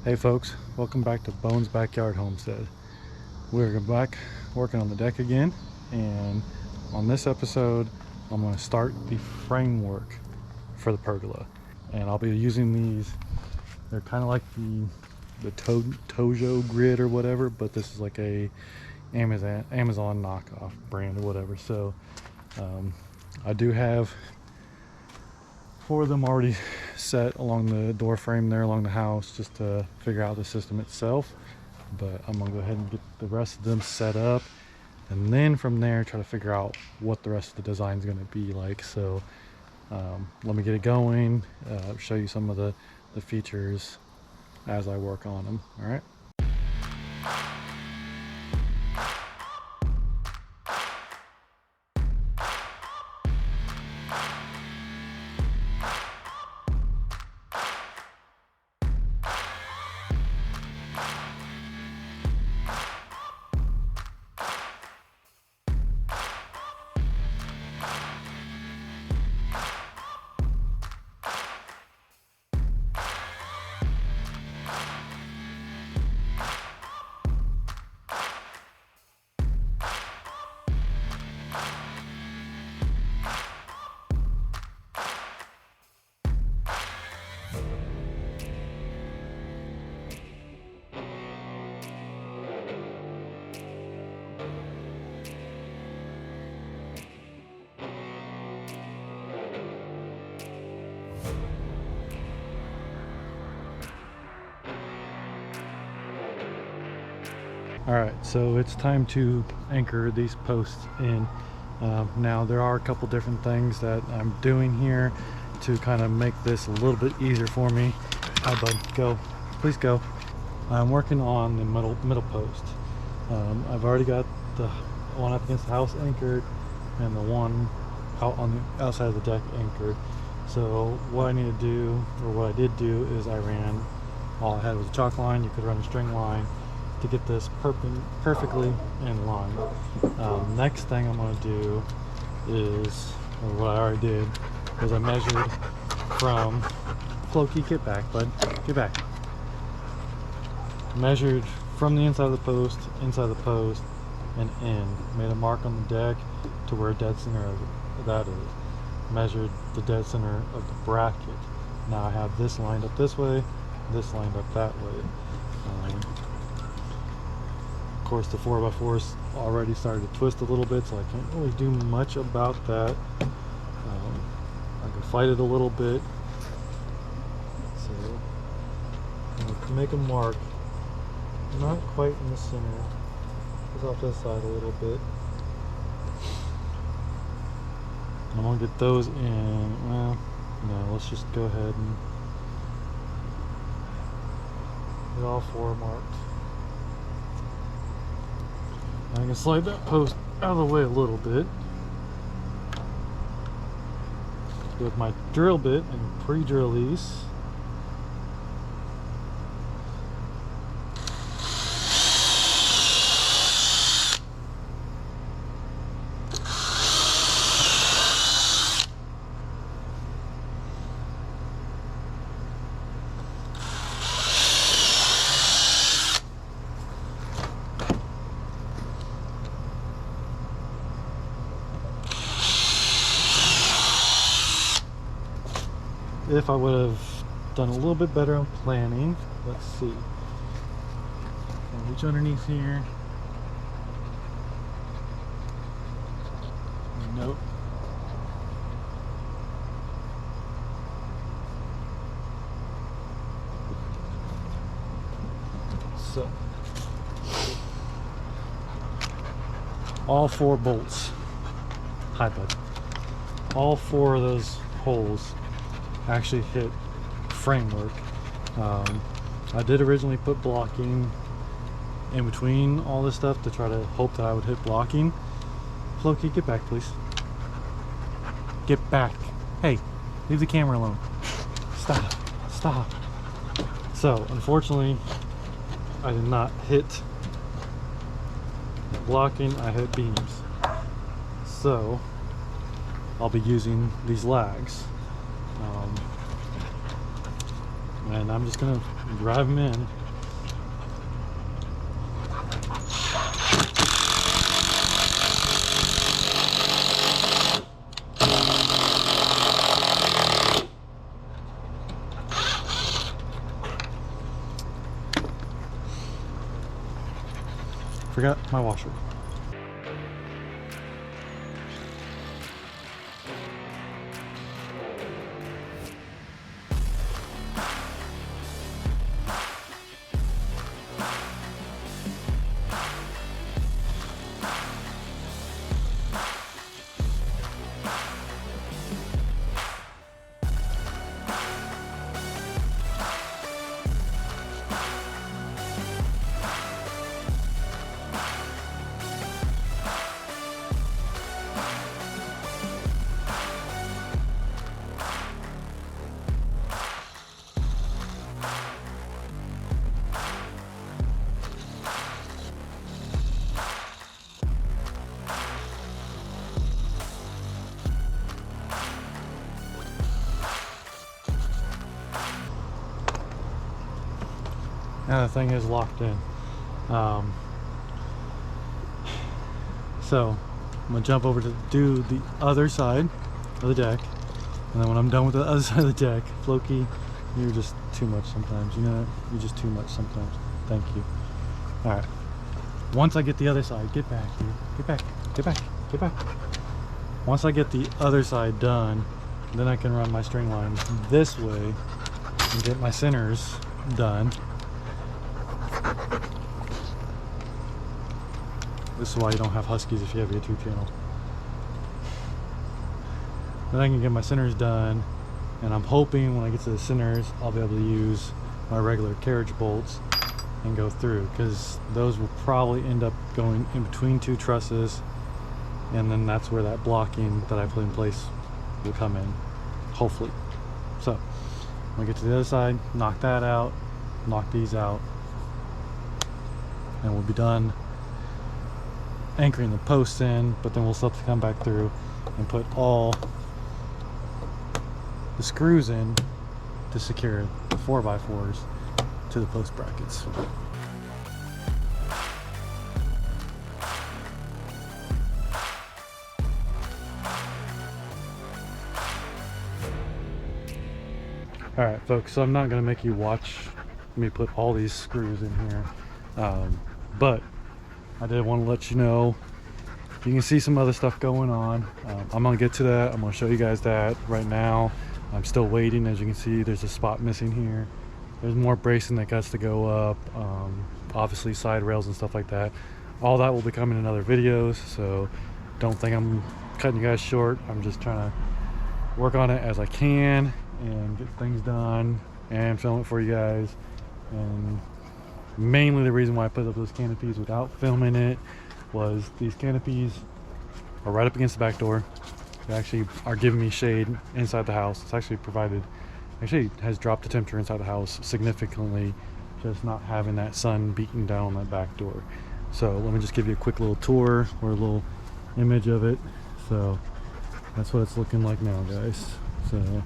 Hey folks, welcome back to Bones Backyard Homestead. We're back working on the deck again, and on this episode I'm going to start the framework for the pergola. And I'll be using these, they're kind of like the Tojo grid or whatever, but this is like a Amazon knockoff brand or whatever. So I do have 4 of them already set along the door frame there along the house, just to figure out the system itself. But I'm gonna go ahead and get the rest of them set up, and then from there try to figure out what the rest of the design is going to be like. So let me get it going, show you some of the features as I work on them. All right. Alright, so it's time to anchor these posts in. Now there are a couple different things that I'm doing here to kind of make this a little bit easier for me. Hi bud, go, please go. I'm working on the middle post. I've already got the one up against the house anchored and the one out on the outside of the deck anchored. So what I need to do, or what I did do, is I ran, all I had was a chalk line. You could run a string line to get this perfectly in line. Next thing I'm going to do is, or what I already did, is I measured from, Floki, get back bud, get back. Measured from the inside of the post, and in. Made a mark on the deck to where dead center of that is. Measured the dead center of the bracket. Now I have this lined up this way, this lined up that way. Of course the 4x4's already started to twist a little bit, so I can't really do much about that. I can fight it a little bit. So I'm going to make a mark, not quite in the center, just off this side a little bit. I'm going to get those in. Well, no, let's just go ahead and get all 4 marked. I can slide that post out of the way a little bit with my drill bit and pre-drill these. If I would have done a little bit better on planning, let's see. I'll reach underneath here. Nope. So, all 4 bolts. Hi bud. All 4 of those holes actually hit framework. I did originally put blocking in between all this stuff to try to hope that I would hit blocking. Floki, get back please. Get back. Hey, leave the camera alone. Stop. Stop. So unfortunately I did not hit blocking, I hit beams. So I'll be using these lags. And I'm just gonna drive them in. Forgot my washer. Now the thing is locked in. So I'm gonna jump over to do the other side of the deck, and then when I'm done with the other side of the deck, Floki, you're just too much sometimes. You know, you're just too much sometimes. Thank you. All right. Once I get the other side, get back here. Get back. Get back. Get back. Once I get the other side done, then I can run my string line this way and get my centers done. This is why you don't have huskies if you have a YouTube channel. Then I can get my centers done, and I'm hoping when I get to the centers I'll be able to use my regular carriage bolts and go through, because those will probably end up going in between two trusses, and then that's where that blocking that I put in place will come in, hopefully. So when I get to the other side, knock that out, knock these out, and we'll be done anchoring the posts in. But then we'll still have to come back through and put all the screws in to secure the 4x4s to the post brackets. Alright folks, so I'm not going to make you watch me put all these screws in here, but I did want to let you know you can see some other stuff going on. I'm going to get to that. I'm going to show you guys that right now. I'm still waiting. As you can see, there's a spot missing here. There's more bracing that has to go up, obviously side rails and stuff like that. All that will be coming in other videos, so don't think I'm cutting you guys short. I'm just trying to work on it as I can and get things done and film it for you guys. And mainly the reason why I put up those canopies without filming it was these canopies are right up against the back door. They actually are giving me shade inside the house. It's actually has dropped the temperature inside the house significantly, just not having that sun beating down on that back door. So let me just give you a quick little tour or a little image of it. So that's what it's looking like now, guys. So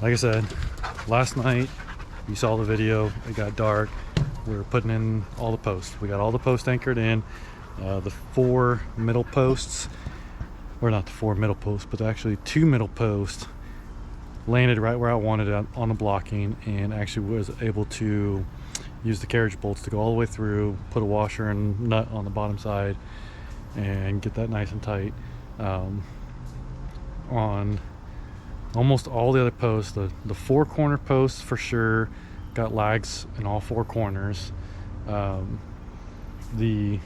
like I said, last night you saw the video, it got dark. We were putting in all the posts. We got all the posts anchored in. The 4 middle posts, or not the 4 middle posts, but actually 2 middle posts landed right where I wanted it on the blocking, and actually was able to use the carriage bolts to go all the way through, put a washer and nut on the bottom side and get that nice and tight. On almost all the other posts, the 4 corner posts for sure got lags in all 4 corners. The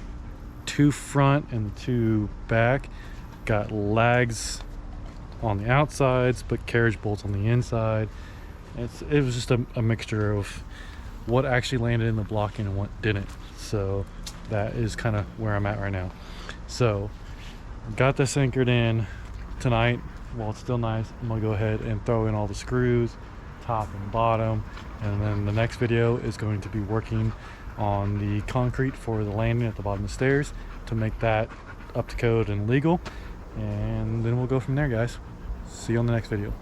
2 front and the 2 back got lags on the outsides, but carriage bolts on the inside. It was just a mixture of what actually landed in the blocking and what didn't. So that is kind of where I'm at right now. So got this anchored in tonight. While it's still nice, I'm gonna go ahead and throw in all the screws, top and bottom, and then the next video is going to be working on the concrete for the landing at the bottom of the stairs to make that up to code and legal, and then we'll go from there, guys. See you on the next video.